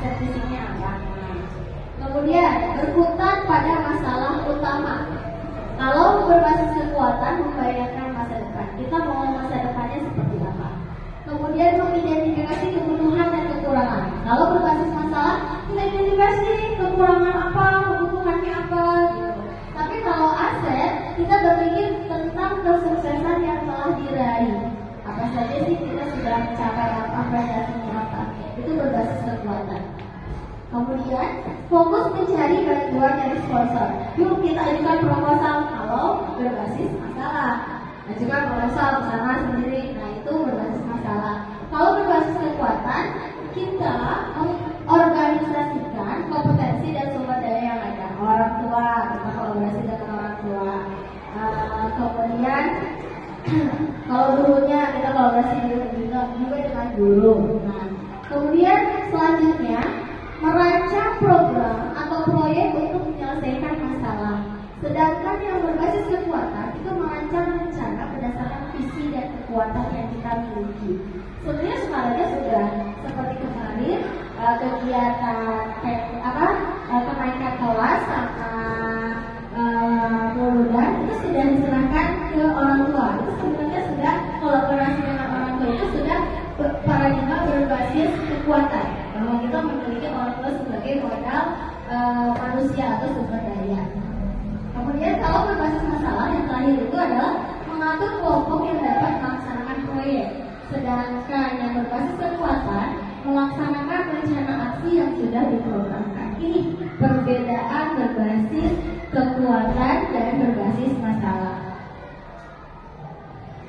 aset fisiknya apa. Kemudian berkutat pada masalah utama. Kalau berbasis kekuatan membayangkan masa depan, kita mau masa depannya seperti apa. Kemudian mengidentifikasi kebutuhan dan kekurangan. Kalau berbasis masalah, kita identifikasi kekurangan apa, kebutuhannya apa gitu. Tapi kalau aset, kita berpikir tentang kesuksesan yang telah diraih. Apa saja sih kita sudah mencapai apa, prestasinya apa. Itu berbasis kekuatan. Kemudian fokus mencari bantuan dari sponsor. Yuk kita ajukan proposal kalau berbasis masalah. Ajukan proposal bersama sendiri. Nah itu berbasis masalah. Kalau berbasis kekuatan, kita organisasikan kompetensi dan sumber daya yang ada. Orang tua, kita kolaborasi dengan orang tua. Kemudian kalau gurunya kita kolaborasi juga dengan guru. Nah, kemudian selanjutnya merancang program atau proyek untuk menyelesaikan masalah. Sedangkan yang berbasis kekuatan itu merancang rencana berdasarkan visi dan kekuatan yang kita miliki. Sebenarnya sebenarnya sudah seperti kemarin kegiatan kenaikan kelas sama lulusan itu sudah diserahkan ke orang tua. Itu sebenarnya sudah kolaborasi dengan orang tua itu sudah paradigma berbasis kekuatan. Bahwa kita memiliki orang tua sebagai modal manusia atau sumber daya. Kemudian kalau berbasis masalah yang terakhir itu adalah mengatur kelompok yang dapat melaksanakan proyek. Sedangkan yang berbasis kekuatan melaksanakan rencana aksi yang sudah diprogramkan. Ini perbedaan berbasis kekuatan dan berbasis masalah.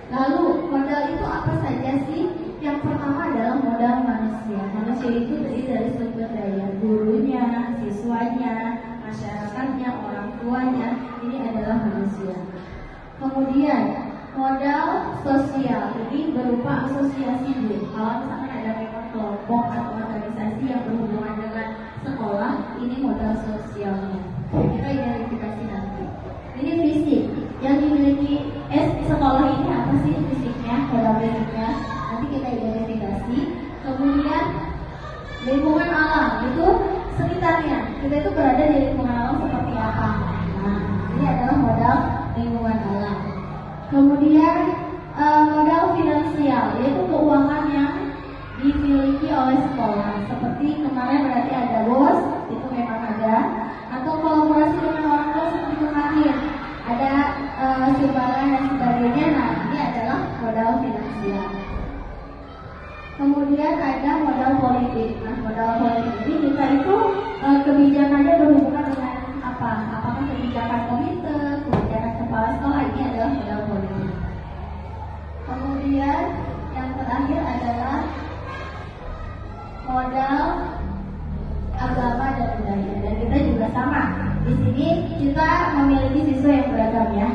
Lalu modal itu apa saja sih? Yang pertama adalah modal manusia. Manusia itu terdiri dari sumber daya, gurunya, siswanya, masyarakatnya, orang tuanya. Ini adalah manusia. Kemudian modal sosial ini berupa asosiasi. Kalau misalkan ada memang kelompok atau organisasi yang berhubungan dengan sekolah, ini modal sosialnya. Kita identifikasi nanti. Ini fisik yang dimiliki sekolah ini apa sih fisiknya, modal fisiknya. Nanti kita identifikasi. Kemudian lingkungan alam itu sekitarnya. Kita itu berada di lingkungan alam seperti apa. Nah, ini adalah modal lingkungan alam. Kemudian modal finansial yaitu keuangan yang dimiliki oleh sekolah. Seperti kemarin berarti ada BOS, itu memang ada. Atau kolaborasi dengan orang tua seperti kemarin ada sumbangan dan sebagainya. Nah, ini adalah modal finansial. Kemudian ada modal politik. Nah, modal politik ini kita itu kebijakannya berhubungan dengan apa? Apakah kebijakan komite, kebijakan kepala sekolah, ini adalah modal politik. Kemudian yang terakhir adalah modal agama dan budaya. Dan kita juga sama. Di sini kita memiliki siswa yang beragam ya.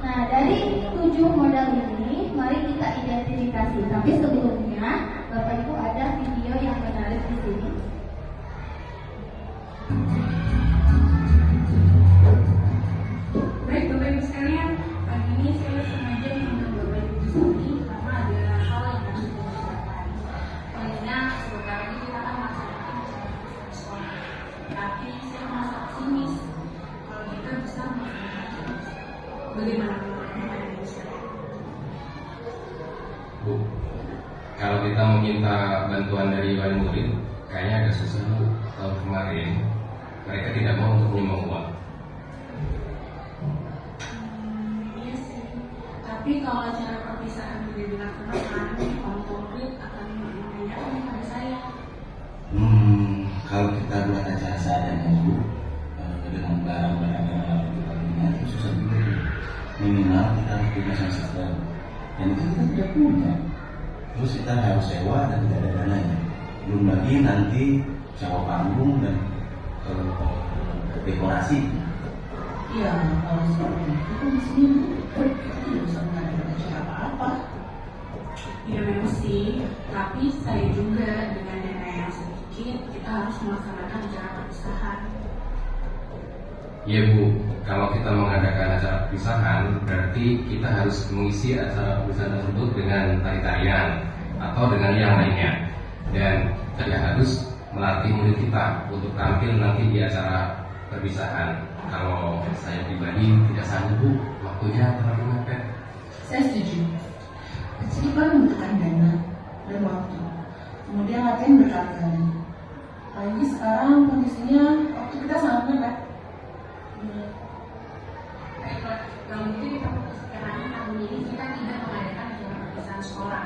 Nah, dari 7 modal ini, mari kita identifikasi. Tapi sebelumnya, Bapak Ibu ada video yang menarik di sini. Baik, Bapak Ibu sekalian, pagi ini saya sengaja mengundang Bapak Ibu di sini karena ada hal yang harus dipersiapkan. Tentunya sebentar lagi kita akan melaksanakan sekolah. Tapi saya merasa optimis kalau kita bisa melaksanakan. Bagaimana Bapak Ibu sekalian? Bu, kalau kita meminta bantuan dari wali murid, kayaknya agak susah Bu. Tahun kemarin mereka tidak mau untuk menyumbang uang. Iya sih. Tapi kalau acara perpisahan sudah dilaksanakan, orang tua murid akan menanyakan kepada saya. Kalau kita buat acara seadanya Bu, dengan barang-barang yang harus kita punya itu susah juga Bu. Minimal kita harus punya sistem, dan itu kita tidak punya. Terus kita harus sewa dan tidak ada dananya. Belum lagi nanti sewa panggung dan dekorasi. Iya, kalau seperti itu kan di sini kita tidak bisa mengadakan acara apa-apa. Ya memang sih, tapi saya juga dengan dana yang sedikit kita harus melaksanakan acara perpisahan. Iya Bu, kalau kita mengadakan acara perpisahan, berarti kita harus mengisi acara perpisahan tersebut dengan tari-tarian atau dengan yang lainnya. dan tidak harus melatih murid kita untuk tampil nanti di acara perpisahan. Kalau saya pribadi tidak sanggup, Bu, waktunya terlalu mepet. Saya setuju. Kecil membutuhkan dana dan waktu. Kemudian latihan berkali-kali. Apalagi sekarang kondisinya waktu kita sangat mepet. Baiklah, kalau begitu kita putuskan tahun ini kita tidak mengadakan acara perpisahan sekolah,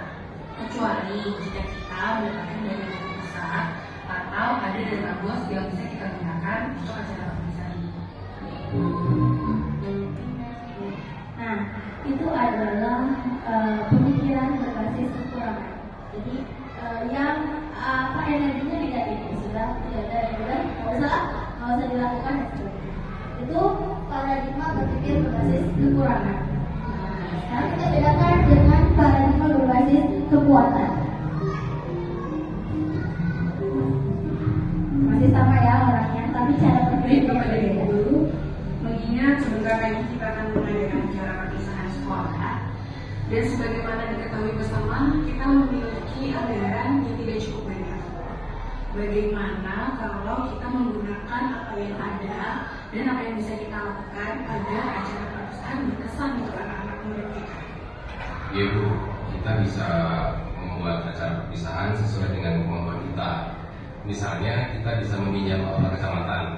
kecuali jika kita mendapatkan dana yang besar atau ada dana bos yang bisa kita gunakan untuk acara perpisahan ini. Nah, itu adalah pemikiran berbasis kekurangan. Jadi yang energinya tidak ini sudah tidak ada yang bilang nggak usah dilakukan dan sebagainya. Itu paradigma berpikir berbasis kekurangan. Nah, sekarang kita bedakan dengan paradigma berbasis kekuatan. Masih sama ya orangnya, tapi cara berpikirnya berbeda. Dulu mengingat sebentar lagi kita akan mengadakan acara perpisahan sekolah, dan sebagaimana diketahui bersama, kita memiliki anggaran yang tidak cukup banyak. Bagaimana kalau kita menggunakan apa yang ada dan apa yang bisa kita lakukan agar acara perpisahan berkesan untuk anak-anak murid kita? Iya, Bu, kita bisa membuat acara perpisahan sesuai dengan kemampuan kita. Misalnya kita bisa meminjam aula kecamatan.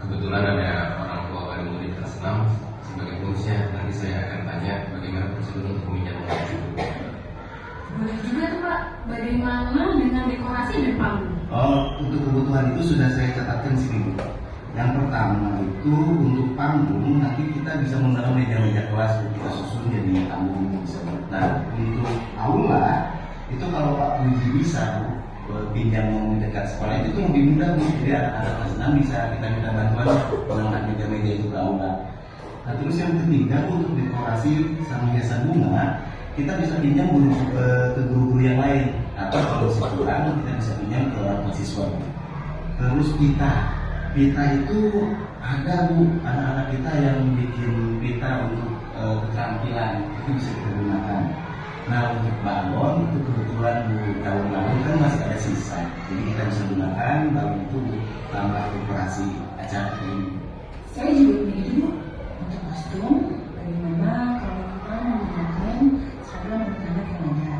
Kebetulan ada orang tua wali murid kelas 6 sebagai pengurusnya. Nanti saya akan tanya bagaimana prosedur untuk meminjam aula itu. Boleh juga tuh Pak, bagaimana dengan dekorasi dan panggung? Oh, untuk kebutuhan itu sudah saya catatkan sini, Bu. Yang pertama itu untuk panggung, nanti kita bisa menggunakan meja-meja kelas kita susun jadi panggung bisa. Nah, untuk aula itu kalau Pak Puji bisa, Bu, pinjam mau dekat sekolah itu lebih mudah, Bu. Jadi anak kelas 6 bisa kita minta bantuan mengangkat meja-meja itu ke aula. Nah, terus yang ketiga untuk dekorasi sama hiasan bunga, kita bisa pinjam ke guru-guru yang lain, atau kalau kurang kita bisa pinjam ke orang mahasiswa. Terus pita itu ada, Bu, anak-anak kita yang bikin pita untuk keterampilan, itu bisa kita gunakan. Nah, untuk balon itu kebetulan, Bu, tahun lalu kan masih ada sisa, jadi kita bisa gunakan balon itu tambah dekorasi acara ini. Saya juga begitu, Bu. Untuk kostum, bagaimana kalau kita menggunakan seragam anak yang ada.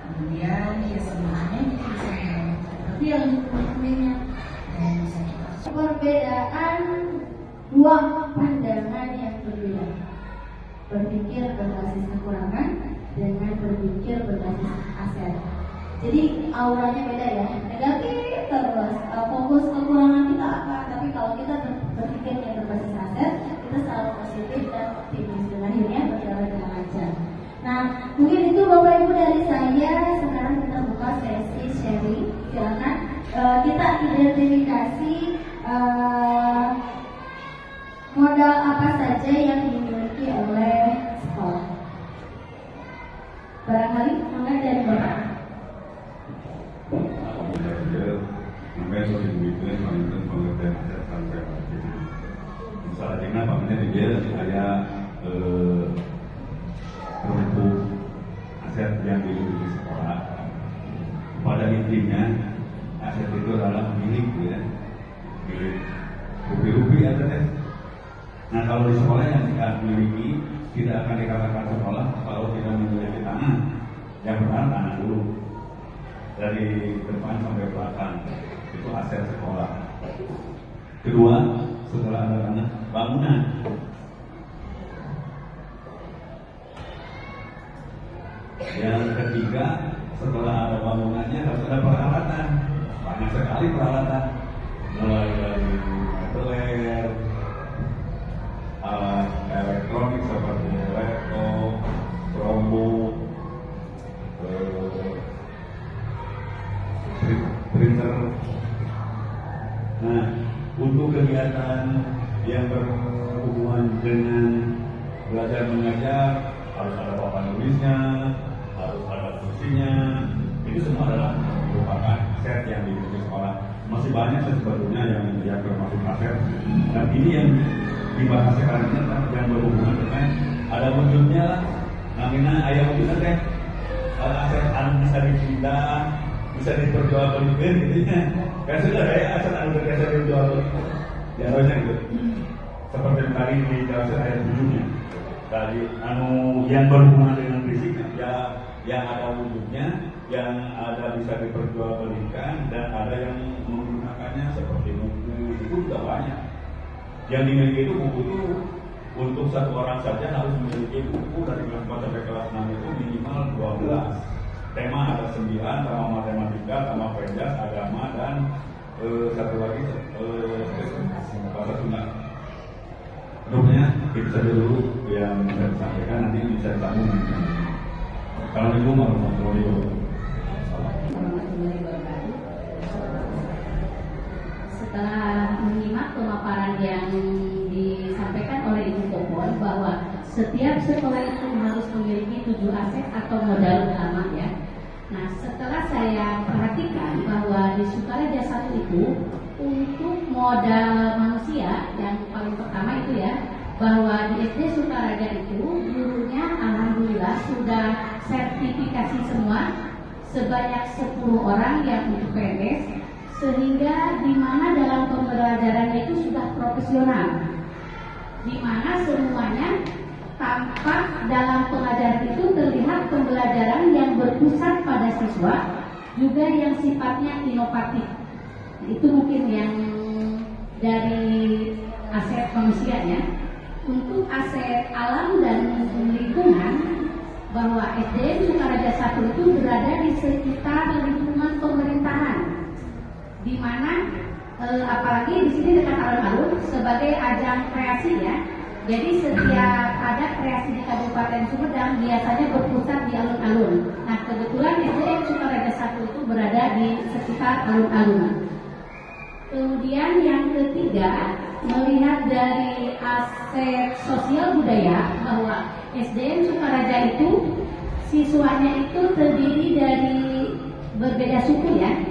Kemudian hiasan bunganya kita bisa menggunakan tapi yang untuk teman-temannya dan bisa kita Perbedaan dua pandangan yang berbeda. Berpikir berbasis kekurangan dengan berpikir berbasis aset. Jadi auranya beda ya, negatif terus. Fokus kekurangan kita apa? Tapi kalau kita berpikir yang berbasis aset, kita selalu positif dan optimis. Dan akhirnya berjalan dengan lancar. Nah, mungkin itu Bapak Ibu dari saya. Sekarang kita buka sesi sharing. Silakan kita identifikasi modal apa saja yang dimiliki oleh sekolah. Barangkali mulai dari Bapak. Misalnya pamannya dia saya untuk aset yang dimiliki sekolah. Pada intinya aset itu adalah milik, ya, milik rupi-rupi ada deh. Nah, kalau di sekolah yang tidak memiliki, tidak akan dikatakan sekolah kalau tidak memiliki tanah. Yang pertama tanah dulu, dari depan sampai belakang itu aset sekolah. Kedua, setelah ada tanah, bangunan. Yang ketiga, setelah ada bangunannya harus ada peralatan. Banyak sekali peralatan, mulai dari mebel, alat elektronik seperti laptop, Chromebook, printer. Nah, untuk kegiatan yang berhubungan dengan belajar mengajar harus ada papan tulisnya, harus ada kursinya. Itu semua adalah merupakan aset yang dimiliki sekolah. Masih banyak sebetulnya yang termasuk aset. Dan ini yang dibahas sekarang ini yang berhubungan dengan ada wujudnya lah. Namanya ayam wujudnya teh aset bisa dipindah bisa diperjualbelikan gitu ya. Kan sudah kayak asal anu bisa diperjualbelikan. Ya harusnya gitu. Seperti tadi dijelaskan ayat 7-nya. Tadi anu yang berhubungan dengan fisiknya ya, yang ada wujudnya, yang ada bisa diperjualbelikan, dan ada yang menggunakannya seperti buku, itu juga banyak. Yang dimiliki itu buku itu untuk satu orang saja harus memiliki buku dari kelas 4 sampai kelas 6 itu minimal 12. Tema ada 9, tema matematika, tema penjas, agama, dan satu lagi bahasa Sunda. Menurutnya itu saja dulu yang bisa disampaikan, nanti bisa disambung. Kalau itu mau setelah menyimak pemaparan yang disampaikan oleh Ibu Popon bahwa setiap sekolah itu harus memiliki 7 aset atau modal utama ya. Nah, setelah saya perhatikan bahwa di Sukaraja 1 itu untuk modal manusia yang paling pertama itu ya, bahwa di SD Sukaraja itu gurunya alhamdulillah sudah sertifikasi semua sebanyak 10 orang yang untuk PNS, sehingga di mana dalam pembelajarannya itu sudah profesional, di mana semuanya tampak dalam pengajaran itu terlihat pembelajaran yang berpusat pada siswa, juga yang sifatnya inovatif. Itu mungkin yang dari aset manusianya. Untuk aset alam dan lingkungan, bahwa SDN Sukaraja 1 itu berada di sekitar lingkungan pemerintahan, di mana apalagi di sini dekat alun-alun sebagai ajang kreasi ya. Jadi setiap ada kreasi di Kabupaten Sumedang biasanya berpusat di alun-alun. Nah, kebetulan SDN Sukaraja 1 itu berada di sekitar alun-alun. Kemudian yang ketiga, melihat dari aset sosial budaya, bahwa SDN Sukaraja itu siswanya itu terdiri dari berbeda suku ya.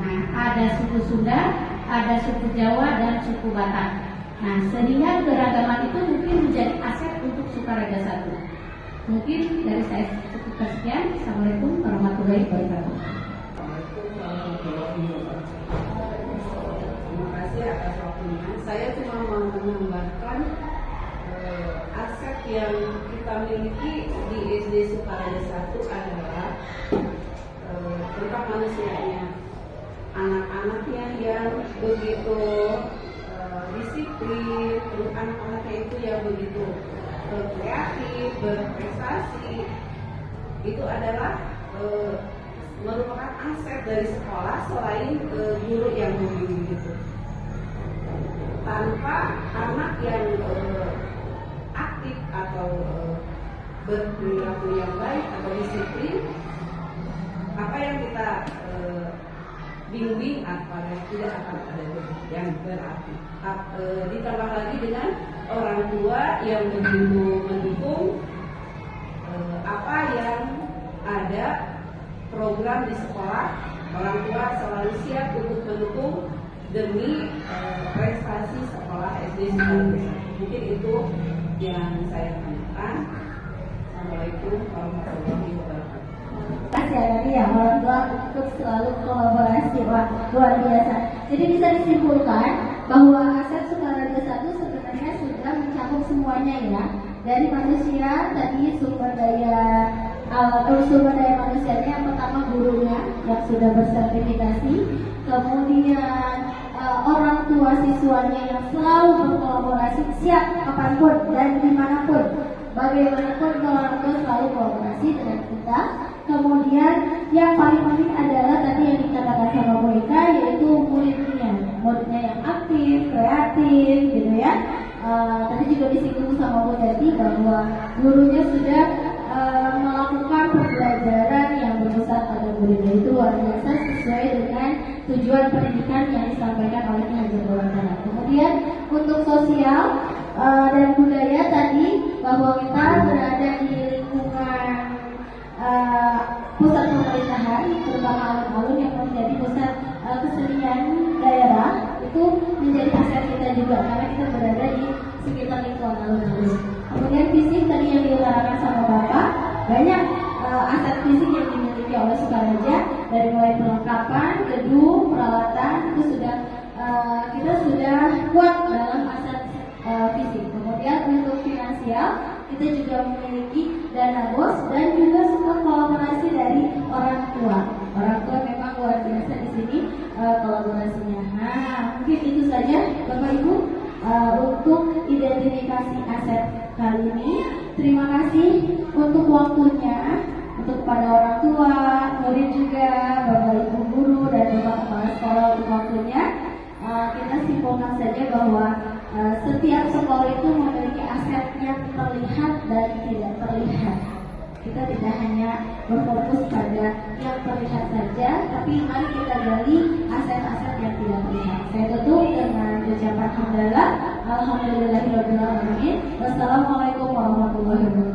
Nah, ada suku Sunda, ada suku Jawa, dan suku Batak. Nah, sehingga keragaman itu mungkin menjadi aset untuk Sukaraja 1. Mungkin dari saya cukup sekian. Assalamualaikum warahmatullahi wabarakatuh. Terima kasih atas waktunya. Saya cuma mau menambahkan aset yang kita miliki di SD Sukaraja 1 adalah tentang manusianya, anak-anaknya yang begitu disiplin, terus anak-anaknya itu yang begitu kreatif, berprestasi. Itu adalah merupakan aset dari sekolah selain guru yang membimbing itu. Tanpa anak yang aktif atau berperilaku yang baik atau disiplin, apa yang kita bimbing tidak akan ada yang berarti. Ditambah lagi dengan orang tua yang begitu mendukung apa yang ada program di sekolah, orang tua selalu siap untuk mendukung demi prestasi sekolah SD Sukaraja. Mungkin itu yang saya tanyakan. Assalamualaikum warahmatullahi wabarakatuh. Terima kasih ya orang tua untuk selalu kolaborasi, wah luar biasa. Jadi bisa disimpulkan bahwa aset Sukaraja 1 sebenarnya sudah mencakup semuanya ya, dari manusia tadi sumber daya manusianya yang pertama gurunya yang sudah bersertifikasi, kemudian orang tua siswanya yang selalu berkolaborasi, siap kapanpun dan dimanapun, bagaimanapun orang tua selalu kolaborasi dengan kita. Kemudian yang paling penting adalah tadi yang dikatakan sama Monika, yaitu muridnya yang aktif, kreatif gitu ya. Tadi juga disinggung sama Bu Jati bahwa gurunya sudah melakukan pembelajaran yang berpusat pada muridnya. Itu luar biasa, sesuai dengan tujuan pendidikan yang disampaikan oleh Ki Hajar Dewantara. Kemudian untuk sosial dan budaya tadi, bahwa kita berada di lingkungan pusat pemerintahan, terutama alun-alun yang menjadi pusat kesenian daerah, itu menjadi aset kita juga karena kita berada di sekitar lingkungan alun-alun. Kemudian fisik tadi yang diutarakan sama Bapak, banyak aset fisik yang dimiliki dimiliki oleh Sukaraja, dari mulai perlengkapan, gedung, peralatan itu sudah kita sudah kuat dalam aset fisik. Kemudian untuk finansial kita juga memiliki dana bos dan juga support kolaborasi dari orang tua. Orang tua memang luar biasa di sini kolaborasinya. Nah, mungkin itu saja Bapak Ibu untuk identifikasi aset kali ini. Terima kasih untuk waktunya, untuk kepada orang tua, murid juga, Bapak Ibu guru dan Bapak Kepala Sekolah untuk waktunya. Kita simpulkan saja bahwa setiap sekolah itu memiliki aset yang terlihat dan tidak terlihat. Kita tidak hanya berfokus pada yang terlihat saja, tapi mari kita gali aset-aset yang tidak terlihat. Saya tutup dengan ucapan hamdalah, alhamdulillahirobbilalamin. Wassalamualaikum warahmatullahi wabarakatuh.